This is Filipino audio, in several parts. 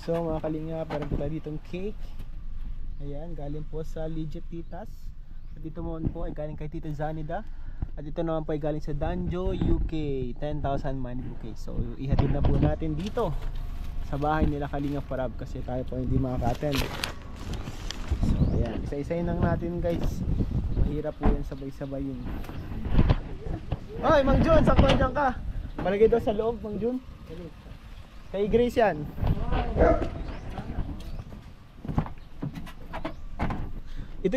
So mga kalinga, parang kita ditong cake. Ayan, galing po sa Legit Titas. At dito mo po ay galing kay Tita Zanida. At ito naman po ay galing sa Danjo, UK, 10,000 money bouquet. So ihatid na po natin dito sa bahay nila Kalinga Parab kasi tayo po hindi makaka-attend. So ayan, isa-isayin lang natin guys. Mahirap po yan sabay-sabay yun. Hoy Mang Jun, sakto dyan ka. Palagay daw sa loob Mang Jun. Kay Grace yan. Ito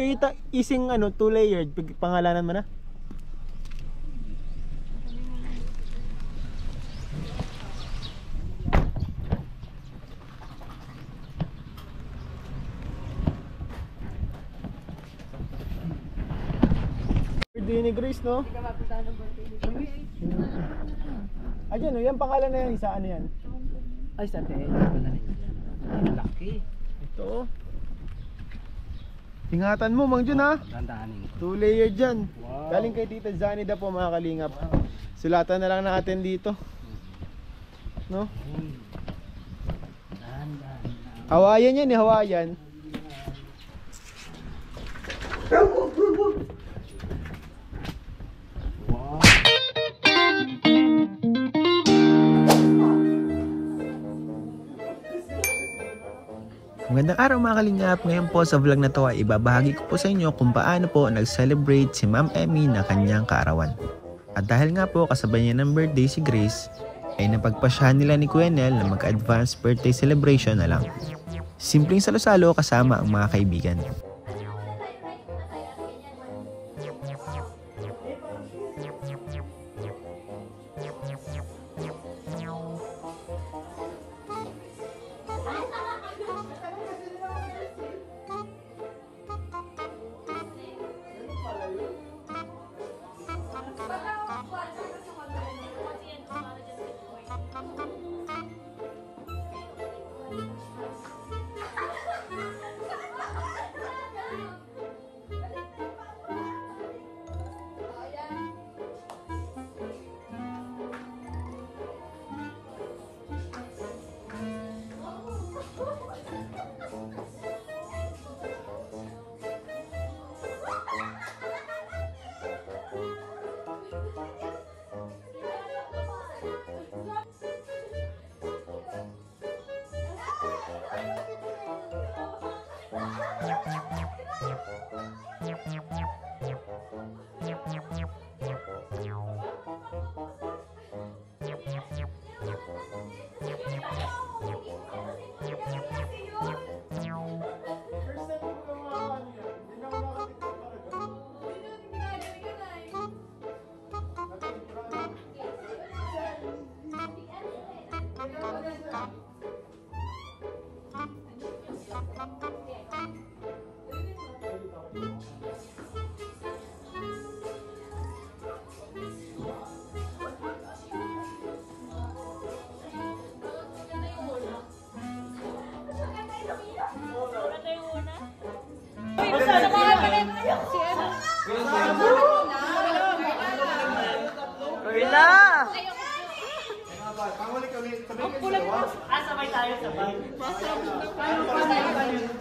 ising ano, 2 layered, pangalanan mo na. Birthday ni Grace, no? Hindi ka mapunta ng birthday ni Grace. Ayan, no? Yan pangalan na yan, isa ano yan? Ay, sa ate, wala na yan. Laki. Ito. Ingatan mo, Mang Jun, ha? Dandahanin. 2 layered dyan. Wow. Galing kay Tita Zanida po, mga kalingap. Sulatan na lang natin dito. No? Hawaiian yan, Hawaiian. Magandang araw mga kalingap. Ngayon po sa vlog na to ay ibabahagi ko po sa inyo kung paano po nag-celebrate si Ma'am Emmy na kanyang kaarawan. At dahil nga po kasabay niya ng birthday si Grace, ay napagpasyahan nila ni Kuya Nel na mag-advance birthday celebration na lang. Simpleng salo-salo kasama ang mga kaibigan.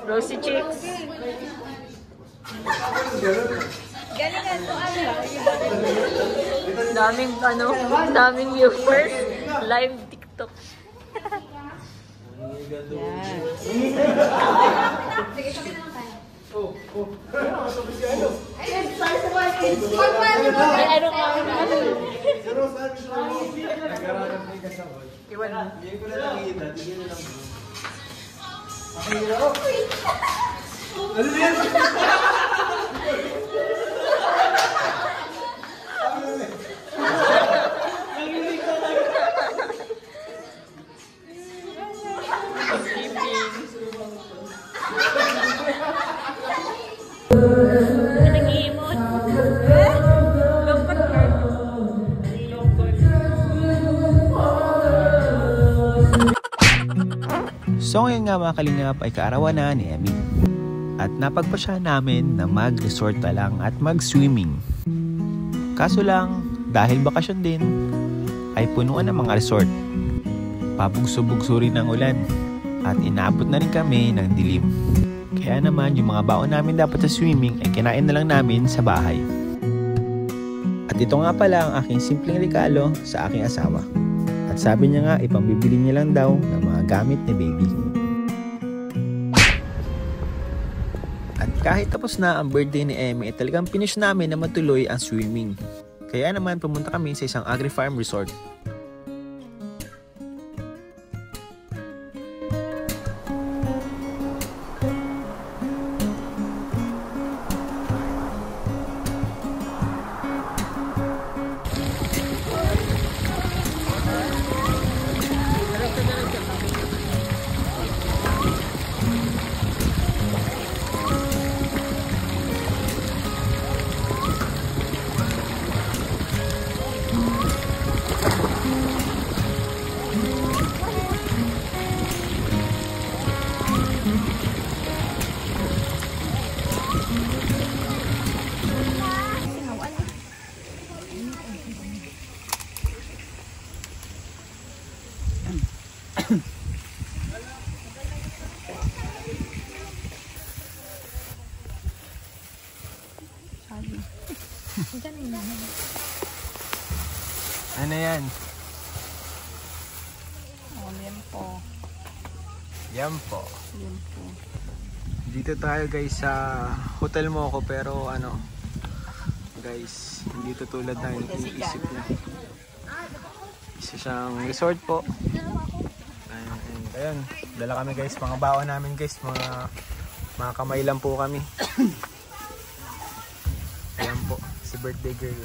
Rosy Chicks. Daming viewers. Live TikTok. So ngayon nga mga kalingap ay kaarawan na ni Emmy. At napagpasya namin na mag-resort na lang at mag-swimming. Kaso lang, dahil bakasyon din, ay punuan ng mga resort. Pabugso-bugso rin ng ulan. at inaabot na rin kami ng dilim. Kaya naman yung mga baon namin dapat sa swimming ay kinain na lang namin sa bahay. At ito nga pala ang aking simpleng regalo sa aking asawa. At sabi niya nga ipambibili niya lang daw ng mga gamit ni baby. At kahit tapos na ang birthday ni Emmy, talagang finish namin na matuloy ang swimming. Kaya naman pumunta kami sa isang agri-farm resort. Ano yan? Oh, yan po. Yan po. Yan po. Dito tayo guys sa Hotel Moco, pero ano guys, hindi to tulad ng iniisip niya. Isa siyang resort po. Ayun, dala kami guys, mga baon namin guys, mga kamay lang po kami. Ayan po, si birthday girl.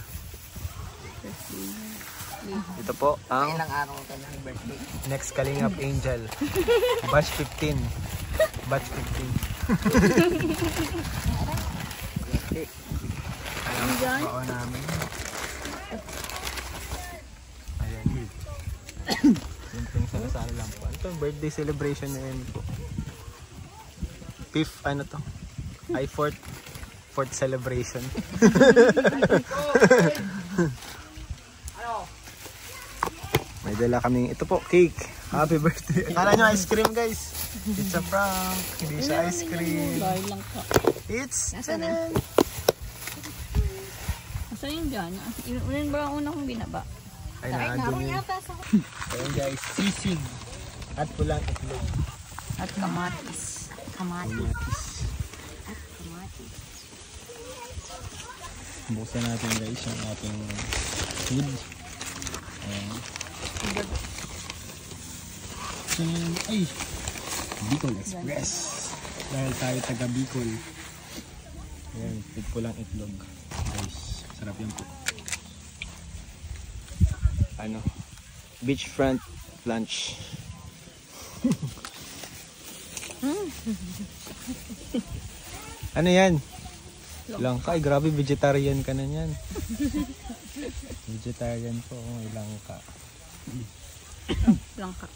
Ito po ang Ilang araw ka ng birthday? next Kalingap Angel. Batch 15. Batch 15. Ayan po, baon namin. Ayan. Simpleng salasala lang po. Ito, birthday celebration na yun po. Fifth, ano to? Ay, fourth celebration. May dala kaming, ito po, cake. Happy birthday. Akala nyo ice cream guys. It's a prank. Hindi siya ice cream. Dahil lang ka. It's Nasaan na? tanan. Asa yun dyan? Unin ba ang una kong binaba? Ay, naandun yun. Ayan guys, sisig. At pulang itlog. At kamatis. Kamatis. At kamatis. Buksan natin guys yung ating food. Ayan. Ay! Bicol Express. Dahil tayo taga Bicol. Ayan, pulang itlog. Guys, sarap yan po. Ano? Beachfront lunch. Ano yan? Langka. Ay, grabe, vegetarian ka na yan. Vegetarian po, langka. Langka.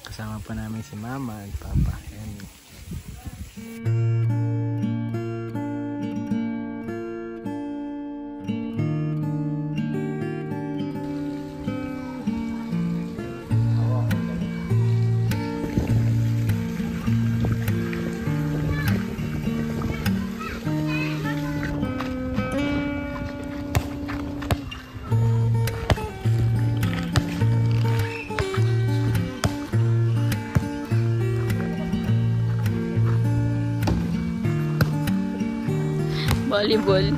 Kasama pa namin si Mama at Papa. Ayan. Volleyball.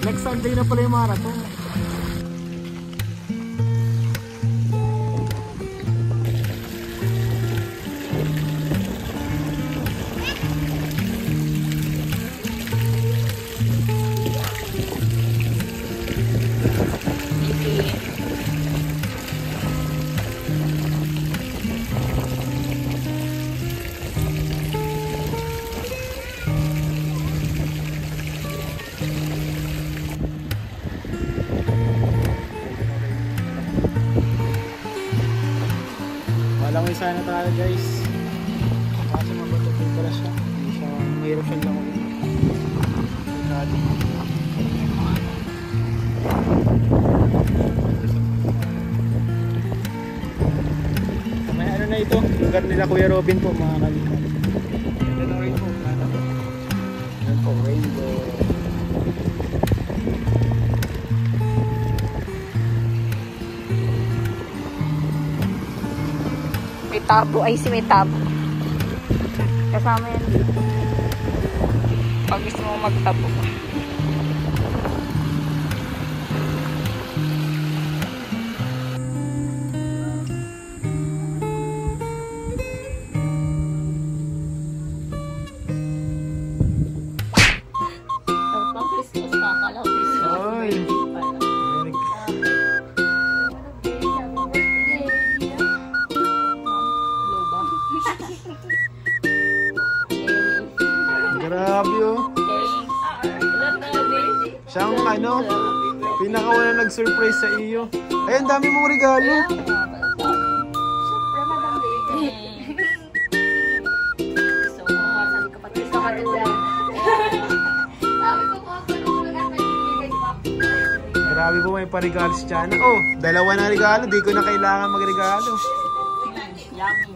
Next Sunday na pala yung marathon. Walang isa na tayo guys. Kaso pala siya. Hindi siya, mahirap siyang langoy. May ano na ito, lugar nila Kuya Robin po mga kalingap. Ito na rainbow. Yan po, rainbow. May tabo. Ay, si may tabo. Kasama yan dito. Pag gusto mo magtabo. Christmas pa pala. Oy! Grabe oh. Siyang ano, pinakauna nag-surprise sa iyo. Ay, ang dami mong regalo. Grabe po, may parigalo si Tiana. Oh, dalawa na regalo. Di ko na kailangan magregalo. Yummy.